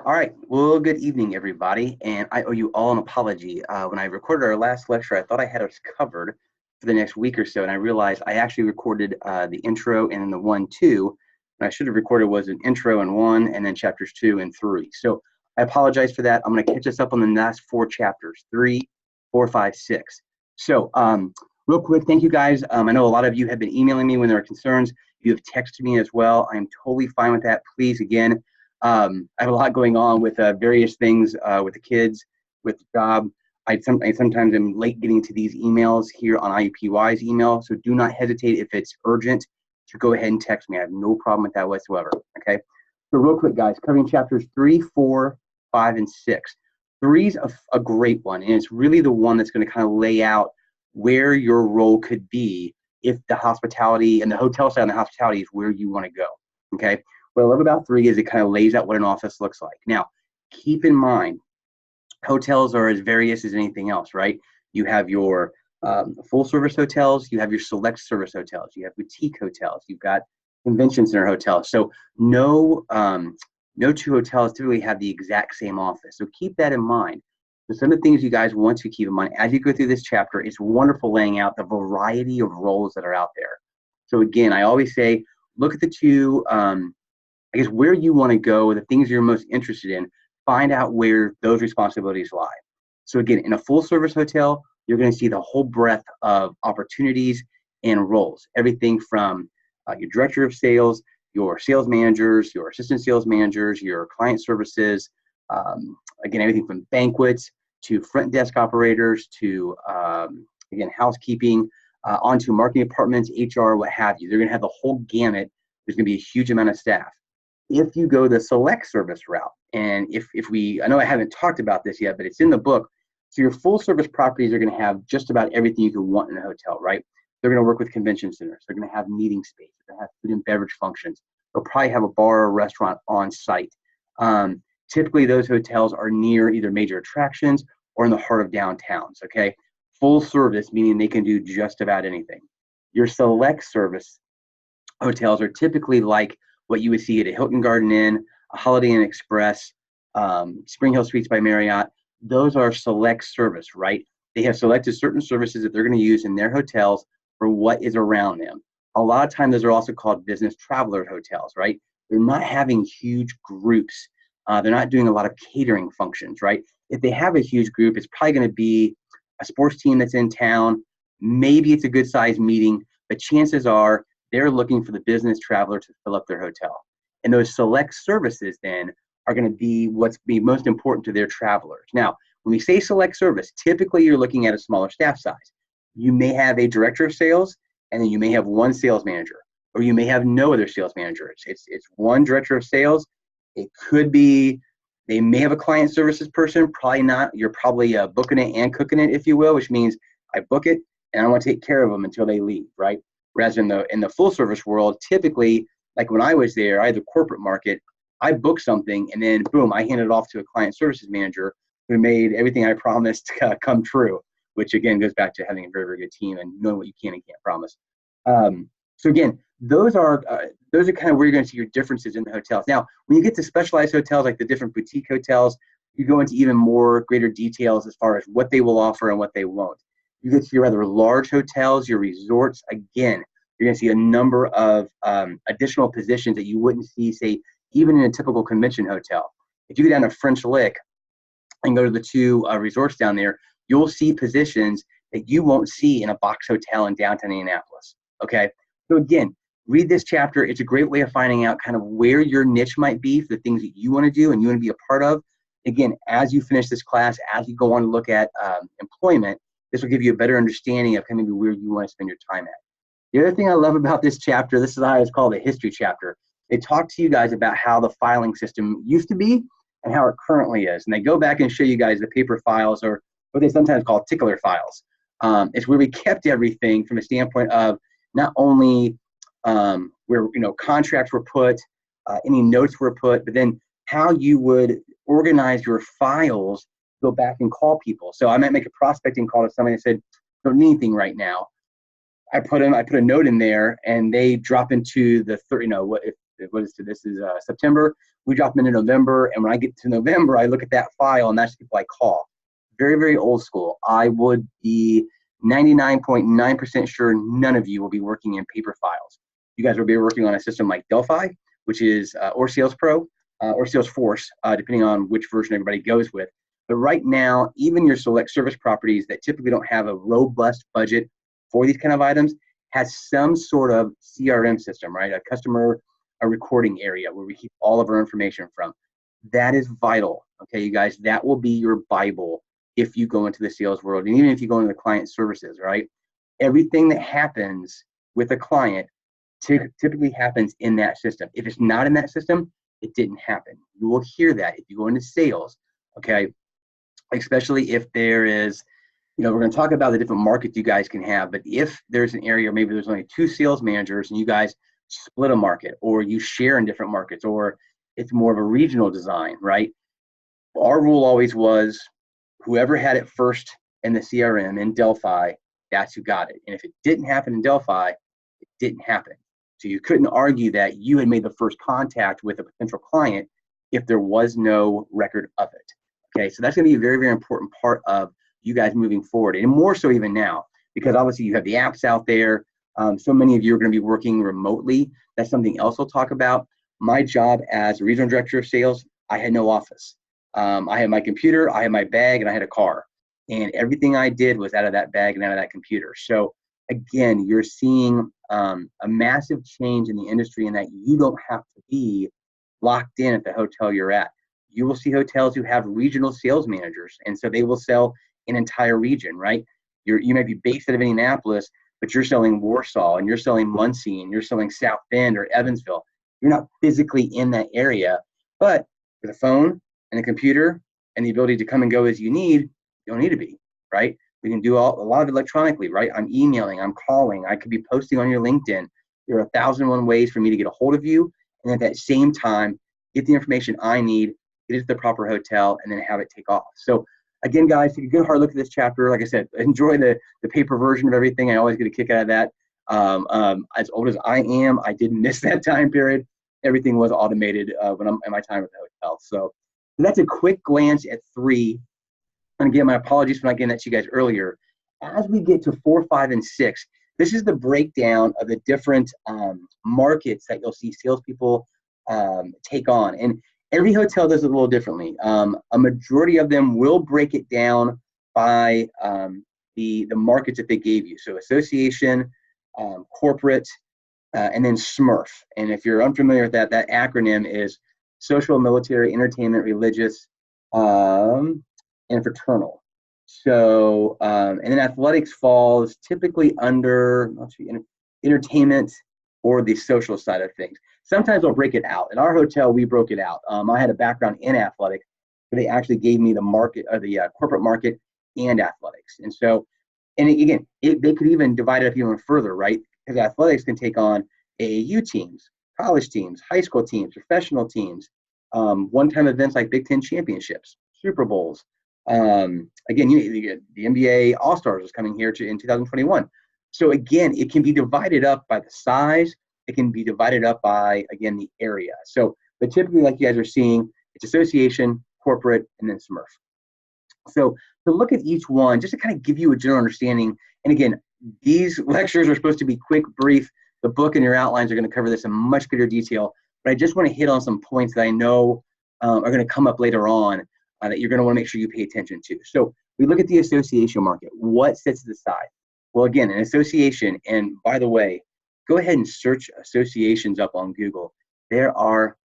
All right. Well, good evening, everybody. And I owe you all an apology. When I recorded our last lecture, I thought I had us covered for the next week or so, and I realized I actually recorded the intro and then the 1, 2. And I should have recorded was an intro and 1, and then chapters 2 and 3. So I apologize for that. I'm going to catch us up on the last 4 chapters, 3, 4, 5, 6. So real quick, thank you guys. I know a lot of you have been emailing me when there are concerns. You have texted me as well. I'm totally fine with that. Please, again, I have a lot going on with various things with the kids, with the job. I sometimes am late getting to these emails here on IUPUI's email, so do not hesitate if it's urgent to go ahead and text me. I have no problem with that whatsoever, okay? So real quick, guys, covering chapters 3, 4, 5, and 6. 3 is a great one, and it's really the one that's going to kind of lay out where your role could be if the hospitality and the hotel side and the hospitality is where you want to go, okay? What I love about 3 is it kind of lays out what an office looks like. Now, keep in mind, hotels are as various as anything else, right? You have your full service hotels, you have your select service hotels, you have boutique hotels, you've got convention center hotels. So no two hotels typically have the exact same office. So keep that in mind. So some of the things you guys want to keep in mind as you go through this chapter, it's wonderful laying out the variety of roles that are out there. So again, I always say, look at the two, I guess where you want to go, the things you're most interested in, find out where those responsibilities lie. So again, in a full service hotel, you're going to see the whole breadth of opportunities and roles. Everything from your director of sales, your sales managers, your assistant sales managers, your client services, again, everything from banquets to front desk operators to, again, housekeeping, onto marketing departments, HR, what have you. They're going to have the whole gamut. There's going to be a huge amount of staff. If you go the select service route, and if we, I know I haven't talked about this yet, but it's in the book. So your full service properties are going to have just about everything you could want in a hotel, right? They're going to work with convention centers. They're going to have meeting space. They're going to have food and beverage functions. They'll probably have a bar or restaurant on site. Typically, those hotels are near either major attractions or in the heart of downtowns, okay? Full service, meaning they can do just about anything. Your select service hotels are typically like what you would see at a Hilton Garden Inn, a Holiday Inn Express, Spring Hill Suites by Marriott. Those are select service, right? They have selected certain services that they're going to use in their hotels for what is around them. A lot of times, those are also called business traveler hotels, right? They're not having huge groups. They're not doing a lot of catering functions, right? If they have a huge group, it's probably going to be a sports team that's in town. Maybe it's a good sized meeting, but chances are they're looking for the business traveler to fill up their hotel. And those select services then are going to be what's most important to their travelers. Now, when we say select service, typically you're looking at a smaller staff size. You may have a director of sales, and then you may have one sales manager, or you may have no other sales manager. It's one director of sales. It could be, they may have a client services person, probably not. You're probably booking it and cooking it, if you will, which means I book it and I want to take care of them until they leave, right? Whereas in the full service world, typically, like when I was there, I had the corporate market, I booked something and then boom, I handed it off to a client services manager who made everything I promised come true, which again goes back to having a very, very good team and knowing what you can and can't promise. So again, those are kind of where you're going to see your differences in the hotels. Now, when you get to specialized hotels, like the different boutique hotels, you go into even more greater details as far as what they will offer and what they won't. You get to your rather large hotels, your resorts, again, you're going to see a number of additional positions that you wouldn't see, say, even in a typical convention hotel. If you go down to French Lick and go to the 2 resorts down there, you'll see positions that you won't see in a box hotel in downtown Indianapolis, okay? So again, read this chapter. It's a great way of finding out kind of where your niche might be for the things that you want to do and you want to be a part of. Again, as you finish this class, as you go on to look at employment, this will give you a better understanding of kind of where you want to spend your time at. The other thing I love about this chapter, this is how it's called the history chapter. They talk to you guys about how the filing system used to be and how it currently is. And they go back and show you guys the paper files, or what they sometimes call tickler files. It's where we kept everything from a standpoint of not only where contracts were put, any notes were put, but then how you would organize your files, go back and call people. So I might make a prospecting call to somebody that said, don't need anything right now. I put a note in there, and they drop into the if what is it? This is September. We drop them into November, and when I get to November, I look at that file, and that's the people I call. Very, very old school. I would be 99.9% sure none of you will be working in paper files. You guys will be working on a system like Delphi, which is or Sales Pro or Salesforce, depending on which version everybody goes with. But right now, even your select service properties that typically don't have a robust budget for these kind of items has some sort of CRM system, right? A recording area where we keep all of our information from. That is vital, okay, you guys? That will be your Bible if you go into the sales world, and even if you go into the client services, right? Everything that happens with a client typically happens in that system. If it's not in that system, it didn't happen. You will hear that if you go into sales, okay? Especially if there is, we're going to talk about the different markets you guys can have, but if there's an area, maybe there's only 2 sales managers and you guys split a market, or you share in different markets, or it's more of a regional design, right? Our rule always was whoever had it first in the CRM in Delphi, that's who got it. And if it didn't happen in Delphi, it didn't happen. So you couldn't argue that you had made the first contact with a potential client if there was no record of it. Okay, so that's going to be a very, very important part of you guys moving forward, and more so even now, because obviously you have the apps out there. So many of you are going to be working remotely. That's something else we'll talk about. My job as a regional director of sales, I had no office. I had my computer, I had my bag, and I had a car. And everything I did was out of that bag and out of that computer. So again, you're seeing a massive change in the industry in that you don't have to be locked in at the hotel you're at. You will see hotels who have regional sales managers, and so they will sell an entire region, right? You might be based out of Indianapolis, but you're selling Warsaw, and you're selling Muncie, and you're selling South Bend or Evansville. You're not physically in that area, but with a phone and a computer and the ability to come and go as you need, you don't need to be, right? We can do a lot of it electronically, right? I'm emailing, I'm calling, I could be posting on your LinkedIn. There are 1,001 ways for me to get a hold of you, and at that same time, get the information I need, get it to the proper hotel, and then have it take off. So again, guys, take a good hard look at this chapter. Like I said, enjoy the paper version of everything. I always get a kick out of that. As old as I am, I didn't miss that time period. Everything was automated when I'm in my time at the hotel. So that's a quick glance at 3. And again, my apologies for not getting that to you guys earlier. As we get to 4, 5, and 6, this is the breakdown of the different markets that you'll see salespeople take on. And every hotel does it a little differently. A majority of them will break it down by the markets that they gave you. So association, corporate, and then SMERF. And if you're unfamiliar with that, that acronym is social, military, entertainment, religious, and fraternal. So, and then athletics falls typically under entertainment or the social side of things. Sometimes they'll break it out. In our hotel, we broke it out. I had a background in athletics, but they actually gave me the market, the corporate market and athletics. And so, and again, they could even divide it up even further, right? Because athletics can take on AAU teams, college teams, high school teams, professional teams, one-time events like Big Ten championships, Super Bowls. Again, the NBA All-Stars is coming here in 2021. So again, it can be divided up by the size. It can be divided up by, again, the area. So, but typically, like you guys are seeing, it's association, corporate, and then SMERF. So to look at each one, just to kind of give you a general understanding, and again, these lectures are supposed to be quick, brief. The book and your outlines are going to cover this in much greater detail, but I just want to hit on some points that I know are going to come up later on that you're going to want to make sure you pay attention to. So we look at the association market. What sits aside? Well, again, an association, and by the way, go ahead and search associations up on Google. There are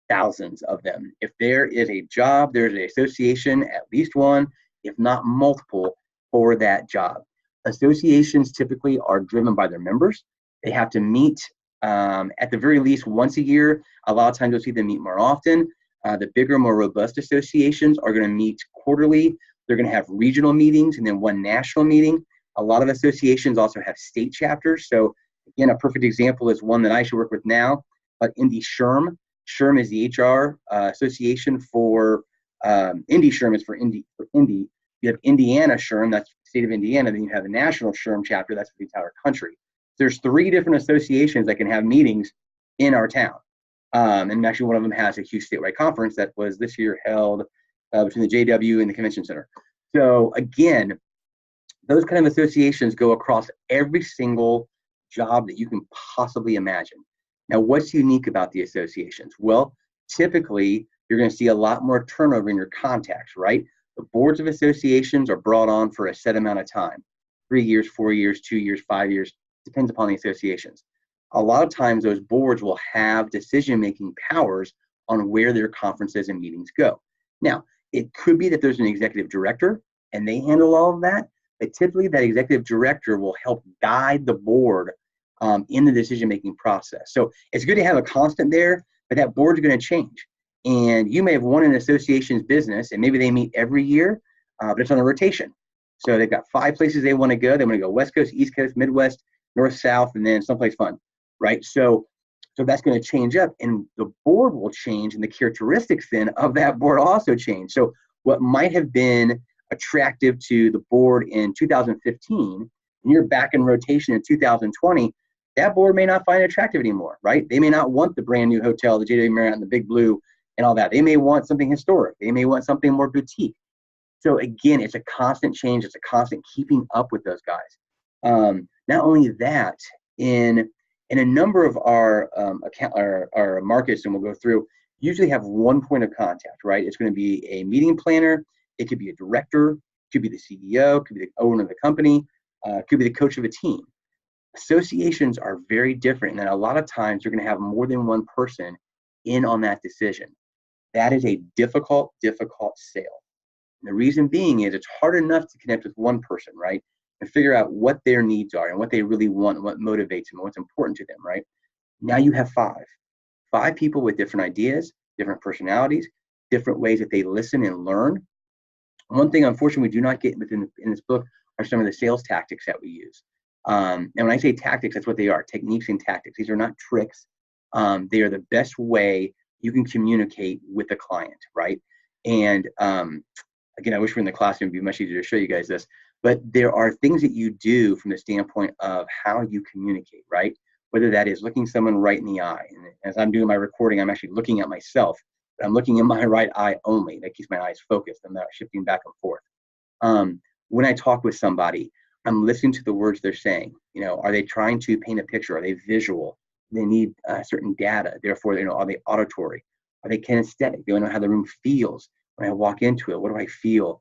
thousands of them. If there is a job, there's an association, at least one, if not multiple, for that job. Associations typically are driven by their members. They have to meet at the very least once a year. A lot of times you'll see them meet more often. The bigger, more robust associations are going to meet quarterly. They're going to have regional meetings and then one national meeting. A lot of associations also have state chapters. So again, a perfect example is one that I should work with now, but Indy SHRM. SHRM is the HR association for, Indy SHRM is for Indy. You have Indiana SHRM, that's the state of Indiana. Then you have the national SHRM chapter, that's for the entire country. There's 3 different associations that can have meetings in our town. And actually one of them has a huge statewide conference that was this year held between the JW and the Convention Center. So again, those kind of associations go across every single job that you can possibly imagine. Now, what's unique about the associations? Well, typically, you're going to see a lot more turnover in your contacts, right? The boards of associations are brought on for a set amount of time, 3 years, 4 years, 2 years, 5 years, depends upon the associations. A lot of times, those boards will have decision-making powers on where their conferences and meetings go. Now, it could be that there's an executive director and they handle all of that, but typically that executive director will help guide the board in the decision-making process. So it's good to have a constant there, but that board's going to change. And you may have won an association's business, and maybe they meet every year, but it's on a rotation. So they've got 5 places they want to go. They want to go West Coast, East Coast, Midwest, North, South, and then someplace fun, right? So that's going to change up, and the board will change, and the characteristics then of that board also change. So what might have been attractive to the board in 2015, and you're back in rotation in 2020, that board may not find it attractive anymore, right? They may not want the brand new hotel, the JW Marriott and the Big Blue and all that. They may want something historic. They may want something more boutique. So again, it's a constant change. It's a constant keeping up with those guys. Not only that, in a number of our markets, and we'll go through, usually have one point of contact, right? It's going to be a meeting planner. It could be a director, could be the CEO, could be the owner of the company, could be the coach of a team. Associations are very different, and a lot of times you're going to have more than one person in on that decision. That is a difficult sale. And the reason being is it's hard enough to connect with one person, right? And figure out what their needs are and what they really want and what motivates them and what's important to them, right? Now you have 5 people with different ideas, different personalities, different ways that they listen and learn. One thing, unfortunately, we do not get in this book are some of the sales tactics that we use. And when I say tactics, that's what they are, techniques and tactics. These are not tricks. They are the best way you can communicate with the client, right? And again, I wish we were in the classroom. It'd be much easier to show you guys this. But there are things that you do from the standpoint of how you communicate, right? Whether that is looking someone right in the eye. And as I'm doing my recording, I'm actually looking at myself. But I'm looking in my right eye only. That keeps my eyes focused. I'm not shifting back and forth. When I talk with somebody, I'm listening to the words they're saying. You know, are they trying to paint a picture? Are they visual? They need certain data. Therefore, you know, are they auditory? Are they kinesthetic? They want to know how the room feels when I walk into it. What do I feel?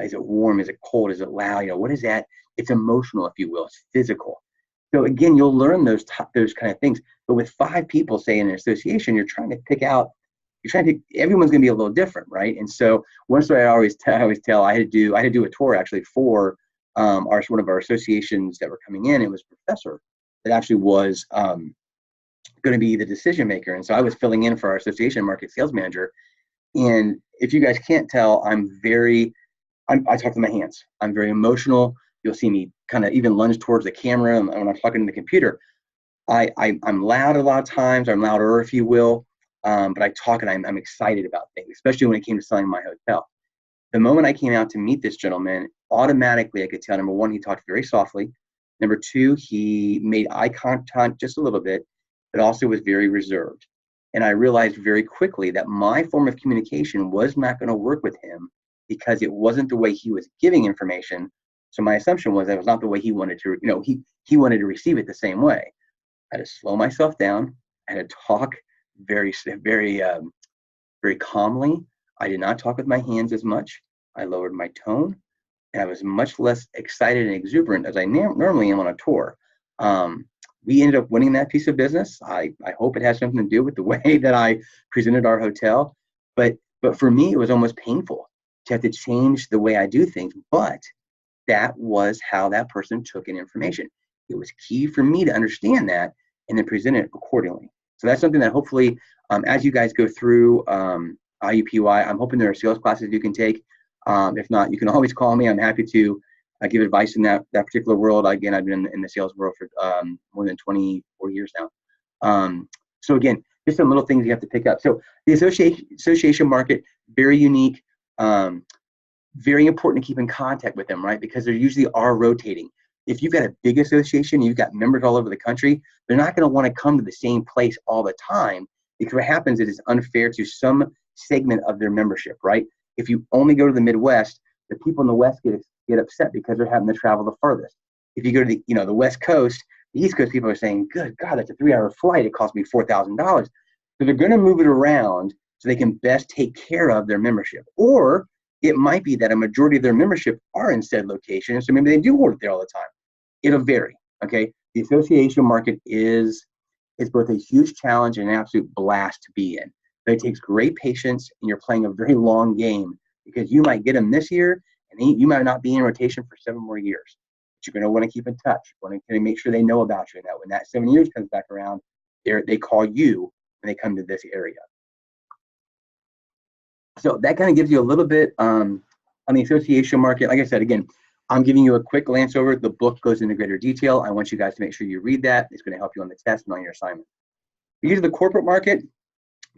Is it warm? Is it cold? Is it loud? You know, what is that? It's emotional, if you will. It's physical. So again, you'll learn those kind of things. But with 5 people, say in an association, you're trying to pick out. Everyone's going to be a little different, right? And so one story I always tell, I had to do a tour actually for one of our associations that were coming in. It was a professor that actually was going to be the decision maker, and so I was filling in for our association market sales manager. And if you guys can't tell, I talk with my hands. I'm very emotional. You'll see me kind of even lunge towards the camera when I'm talking to the computer. I'm loud a lot of times. I'm louder, if you will. But I talk and I'm excited about things, especially when it came to selling my hotel. The moment I came out to meet this gentleman, automatically I could tell, number one, he talked very softly. Number two, he made eye contact just a little bit, but also was very reserved. And I realized very quickly that my form of communication was not going to work with him because it wasn't the way he was giving information. So my assumption was that it was not the way he wanted to, he wanted to receive it the same way. I had to slow myself down. I had to talk very calmly. I did not talk with my hands as much. I lowered my tone, and I was much less excited and exuberant as I normally am on a tour. We ended up winning that piece of business. I hope it has something to do with the way that I presented our hotel. But for me, it was almost painful to have to change the way I do things. But that was how that person took in information. It was key for me to understand that and then present it accordingly. So that's something that hopefully, as you guys go through IUPUI, I'm hoping there are sales classes you can take. If not, you can always call me. I'm happy to give advice in that particular world. Again, I've been in the sales world for more than 24 years now. So again, just some little things you have to pick up. So the association market, very unique, very important to keep in contact with them, right? Because they usually are rotating. If you've got a big association, you've got members all over the country, they're not going to want to come to the same place all the time Because what happens is it's unfair to some segment of their membership, right? If you only go to the Midwest, the people in the West get upset because they're having to travel the furthest. If you go to the West Coast, the East Coast people are saying, good God, that's a 3-hour flight. It cost me $4,000. So they're going to move it around so they can best take care of their membership. Or it might be that a majority of their membership are in said location, so maybe they do hold it there all the time. It'll vary, okay? The association market is both a huge challenge and an absolute blast to be in. But it takes great patience, and you're playing a very long game because you might get them this year, and you might not be in rotation for 7 more years. But you're going to want to keep in touch. You want to make sure they know about you, and that when that 7 years comes back around, they call you when they come to this area. So that kind of gives you a little bit on the association market. Like I said, again, I'm giving you a quick glance over. The book goes into greater detail. I want you guys to make sure you read that. It's going to help you on the test and on your assignment. Because of the corporate market,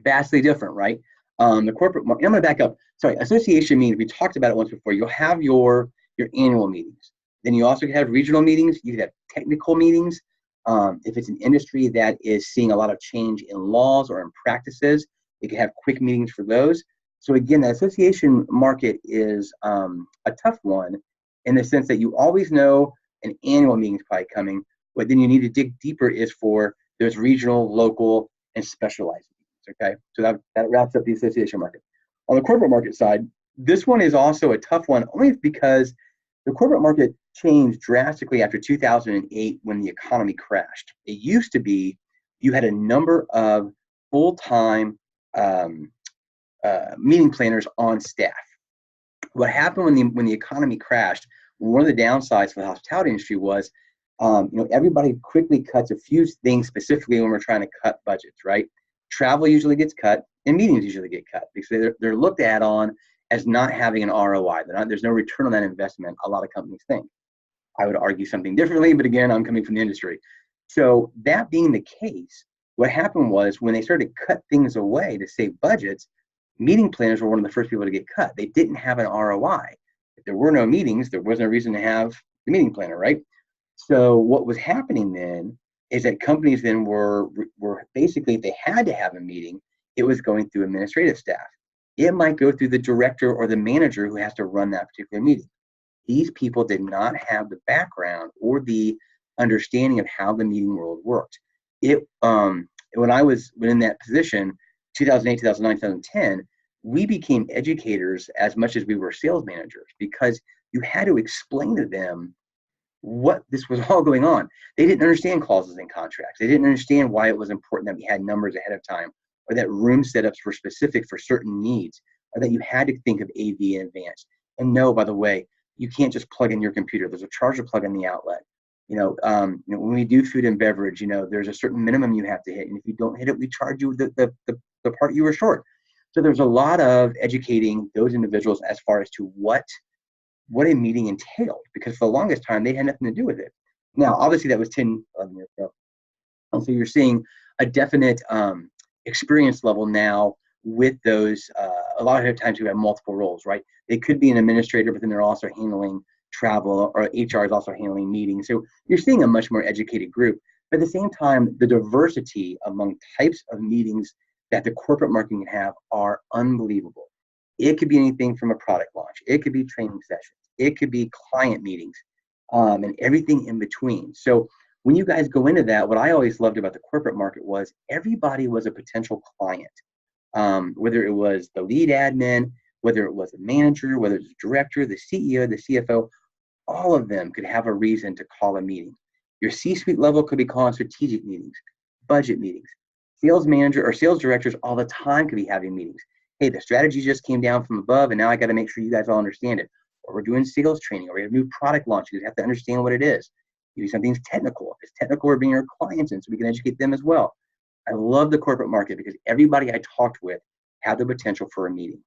vastly different, right? The corporate market, I'm going to back up. Sorry, association means, we talked about it once before. You'll have your annual meetings. Then you also have regional meetings. You have technical meetings. If it's an industry that is seeing a lot of change in laws or in practices, you can have quick meetings for those. So again, the association market is a tough one in the sense that you always know an annual meeting is probably coming, but then you need to dig deeper is for those regional, local, and specialized meetings, okay? So that wraps up the association market. On the corporate market side, this one is also a tough one only because the corporate market changed drastically after 2008 when the economy crashed. It used to be you had a number of full-time meeting planners on staff. What happened when the economy crashed, one of the downsides for the hospitality industry was, everybody quickly cuts a few things specifically when we're trying to cut budgets, right? Travel usually gets cut and meetings usually get cut because they're looked at on as not having an ROI. There's no return on that investment, a lot of companies think. I would argue something differently, but again, I'm coming from the industry. So that being the case, what happened was when they started to cut things away to save budgets, meeting planners were one of the first people to get cut. They didn't have an ROI. If there were no meetings, there was no reason to have the meeting planner, right? So what was happening then is that companies then were basically, if they had to have a meeting, it was going through administrative staff. It might go through the director or the manager who has to run that particular meeting. These people did not have the background or the understanding of how the meeting world worked. When I was in that position, 2008, 2009, 2010, we became educators as much as we were sales managers because you had to explain to them what this was all going on. They didn't understand clauses in contracts. They didn't understand why it was important that we had numbers ahead of time, or that room setups were specific for certain needs, or that you had to think of AV in advance. And no, by the way, you can't just plug in your computer. There's a charger plug in the outlet. When we do food and beverage, there's a certain minimum you have to hit. And if you don't hit it, we charge you the part you were short. So there's a lot of educating those individuals as far as to what a meeting entailed, because for the longest time, they had nothing to do with it. Now, obviously, that was 10, 11 years ago. And so you're seeing a definite experience level now with those. A lot of times we have multiple roles, right? They could be an administrator, but then they're also handling travel, or HR is also handling meetings. So you're seeing a much more educated group. But at the same time, the diversity among types of meetings that the corporate marketing can have are unbelievable. It could be anything from a product launch. It could be training sessions. It could be client meetings, and everything in between. So when you guys go into that, what I always loved about the corporate market was everybody was a potential client, whether it was the lead admin, whether it was a manager, whether it was a director, the CEO, the CFO, all of them could have a reason to call a meeting. Your C-suite level could be calling strategic meetings, budget meetings. Sales manager or sales directors all the time could be having meetings. Hey, the strategy just came down from above, and now I got to make sure you guys all understand it. Or we're doing sales training, or we have new product launches. You have to understand what it is. Maybe something's technical. If it's technical, we're bringing our clients in so we can educate them as well. I love the corporate market because everybody I talked with had the potential for a meeting.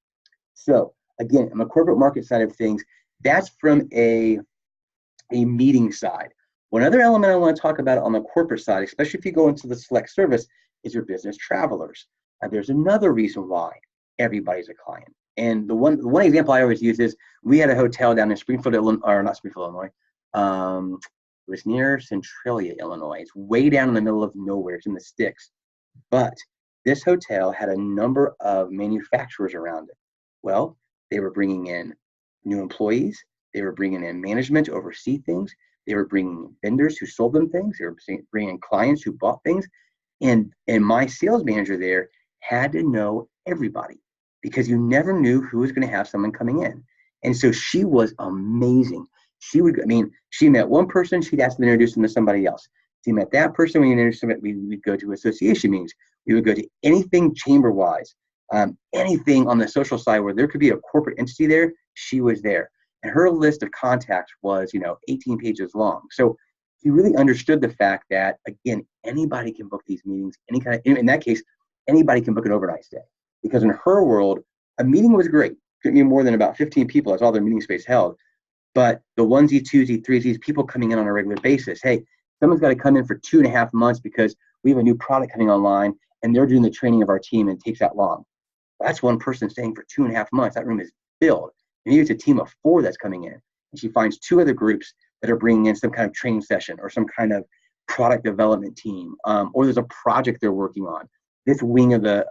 So again, on the corporate market side of things, that's from a meeting side. One other element I want to talk about on the corporate side, especially if you go into the select service, is your business travelers. There's another reason why everybody's a client. And the one example I always use is we had a hotel down in Springfield, Illinois, or not Springfield, Illinois. It was near Centralia, Illinois. It's way down in the middle of nowhere. It's in the sticks. But this hotel had a number of manufacturers around it. Well, they were bringing in new employees. They were bringing in management to oversee things. They were bringing vendors who sold them things. They were bringing clients who bought things. And my sales manager there had to know everybody because you never knew who was going to have someone coming in. And so she was amazing. She met one person, she'd ask them to introduce them to somebody else. She met that person, we introduced them, we'd go to association meetings. We would go to anything chamber-wise, anything on the social side where there could be a corporate entity there, she was there. And her list of contacts was, 18 pages long. So she really understood the fact that, again, anybody can book these meetings, in that case, anybody can book an overnight stay. Because in her world, a meeting was great. Couldn't be more than about 15 people, that's all their meeting space held. But the onesie, twosie, threesies, people coming in on a regular basis, hey, someone's got to come in for 2.5 months because we have a new product coming online and they're doing the training of our team and it takes that long. That's one person staying for 2.5 months. That room is filled. Maybe it's a team of 4 that's coming in. And she finds 2 other groups that are bringing in some kind of training session or some kind of product development team, or there's a project they're working on. This wing of the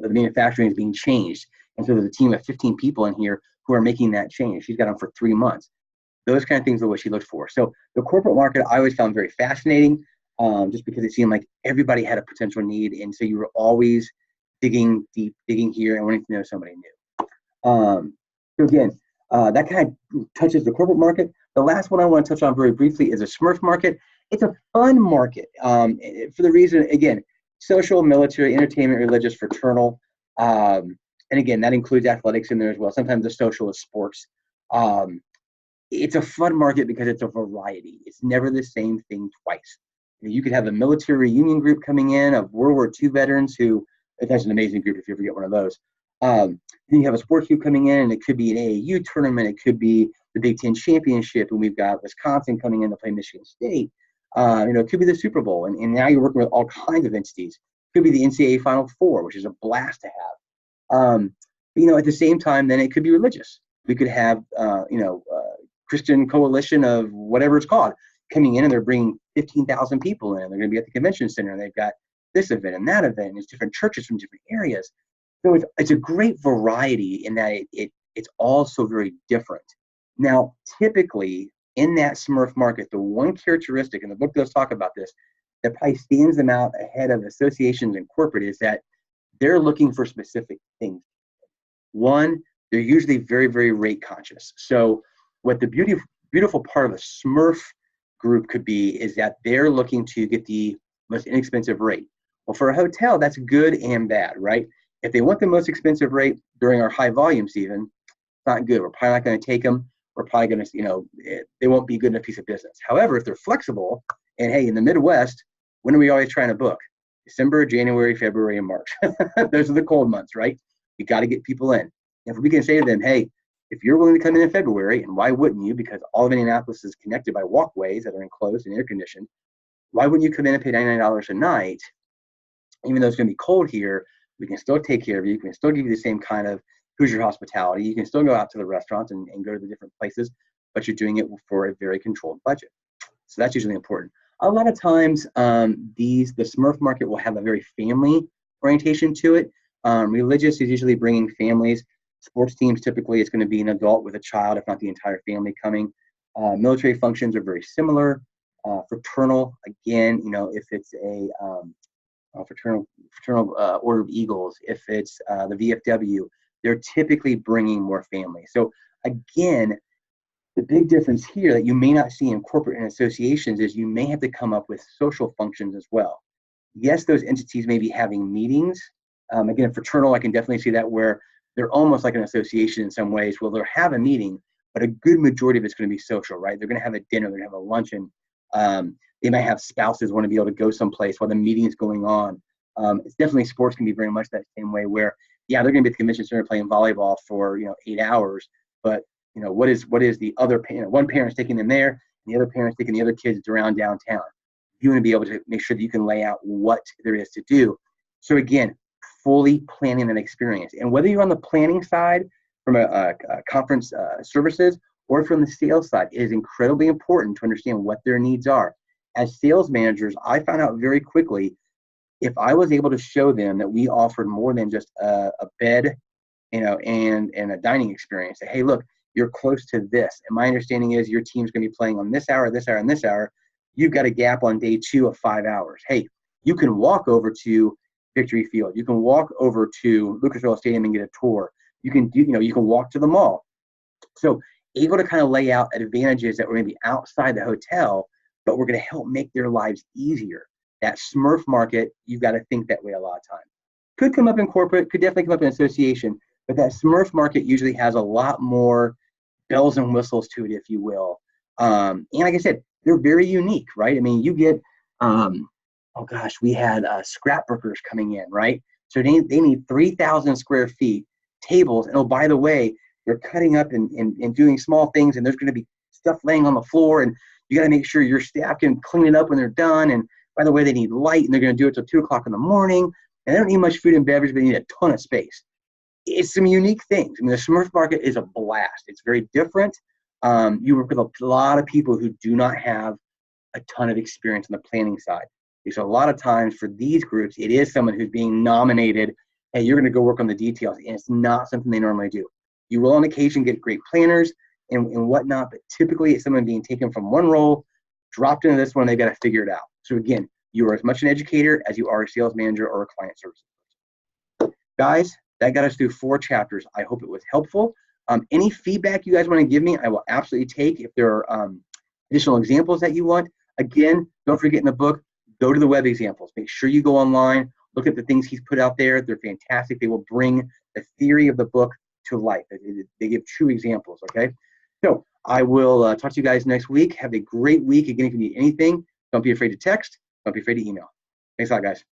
manufacturing is being changed. And so there's a team of 15 people in here who are making that change. She's got them for 3 months. Those kind of things are what she looked for. So the corporate market I always found very fascinating, just because it seemed like everybody had a potential need. And so you were always digging deep, digging here and wanting to know somebody new. So again, that kind of touches the corporate market. The last one I want to touch on very briefly is a Smurf market. It's a fun market for the reason, again, social, military, entertainment, religious, fraternal. And again, that includes athletics in there as well. Sometimes the social is sports. It's a fun market because it's a variety. It's never the same thing twice. You could have a military reunion group coming in of World War II veterans who, that's an amazing group if you ever get one of those. Then you have a sports group coming in, and it could be an AAU tournament. It could be the Big Ten championship, and we've got Wisconsin coming in to play Michigan State. It could be the Super Bowl, and now you're working with all kinds of entities. It could be the NCAA Final Four, which is a blast to have. At the same time, then it could be religious. We could have, Christian coalition of whatever it's called coming in, and they're bringing 15,000 people in. They're going to be at the convention center, and they've got this event and that event. And it's different churches from different areas. So it's a great variety in that it's all so very different. Now, typically in that Smurf market, the one characteristic, and the book does talk about this, that probably stands them out ahead of associations and corporate is that they're looking for specific things. One, they're usually very, very rate conscious. So what the beautiful part of a Smurf group could be is that they're looking to get the most inexpensive rate. Well, for a hotel, that's good and bad, right? If they want the most expensive rate during our high volume season, it's not good. We're probably not going to take them. We're probably going to, they won't be good enough piece of business. However, if they're flexible, and hey, in the Midwest, when are we always trying to book? December, January, February, and March. Those are the cold months, right? You got to get people in. If we can say to them, hey, if you're willing to come in February, and why wouldn't you? Because all of Indianapolis is connected by walkways that are enclosed and air conditioned. Why wouldn't you come in and pay $99 a night? Even though it's going to be cold here, we can still take care of you. We can still give you the same kind of Hoosier hospitality. You can still go out to the restaurants and go to the different places, but you're doing it for a very controlled budget. So that's usually important. A lot of times, the Smurf market will have a very family orientation to it. Religious is usually bringing families. Sports teams, typically, it's going to be an adult with a child, if not the entire family coming. Military functions are very similar. Fraternal, again, if it's a fraternal Order of Eagles, if it's the VFW, they're typically bringing more family. So again, the big difference here that you may not see in corporate and associations is you may have to come up with social functions as well. Yes, those entities may be having meetings. Again, fraternal, I can definitely see that where they're almost like an association in some ways. Well, they'll have a meeting, but a good majority of it's going to be social, right? They're going to have a dinner, they're going to have a luncheon. They might have spouses want to be able to go someplace while the meeting is going on. It's definitely, sports can be very much that same way where, yeah, they're going to be at the convention center playing volleyball for 8 hours, but what is the other one parent's taking them there, and the other parent's taking the other kids around downtown. You want to be able to make sure that you can lay out what there is to do. So again, fully planning that experience, and whether you're on the planning side from a conference services or from the sales side, it is incredibly important to understand what their needs are. As sales managers, I found out very quickly if I was able to show them that we offered more than just a bed, and a dining experience, say, hey, look, you're close to this. And my understanding is your team's going to be playing on this hour, this hour, and this hour. You've got a gap on day 2 of 5 hours. Hey, you can walk over to Victory Field. You can walk over to Lucas Oil Stadium and get a tour. You can you can walk to the mall. So able to kind of lay out advantages that were maybe outside the hotel, but we're going to help make their lives easier. That Smurf market, you've got to think that way a lot of times. Could come up in corporate, could definitely come up in association, but that Smurf market usually has a lot more bells and whistles to it, if you will. And like I said, they're very unique, right? I mean, you get, oh gosh, we had scrapbookers coming in, right? So they need 3,000 square feet, tables, and oh, by the way, they're cutting up and doing small things, and there's going to be stuff laying on the floor, and you got to make sure your staff can clean it up when they're done. And by the way, they need light, and they're going to do it till 2 o'clock in the morning, and they don't need much food and beverage, but they need a ton of space. It's some unique things. I mean, the Smurf market is a blast. It's very different. You work with a lot of people who do not have a ton of experience on the planning side. So a lot of times for these groups, it is someone who's being nominated, hey, you're going to go work on the details, and it's not something they normally do. You will on occasion get great planners and whatnot, but typically it's someone being taken from one role, dropped into this one, they've got to figure it out. So again, you are as much an educator as you are a sales manager or a client services person. Guys, that got us through 4 chapters. I hope it was helpful. Any feedback you guys want to give me, I will absolutely take. If there are additional examples that you want, again, don't forget in the book, go to the web examples. Make sure you go online, look at the things he's put out there. They're fantastic. They will bring the theory of the book to life. They give true examples, okay? So I will talk to you guys next week. Have a great week. Again, if you need anything, don't be afraid to text. Don't be afraid to email. Thanks a lot, guys.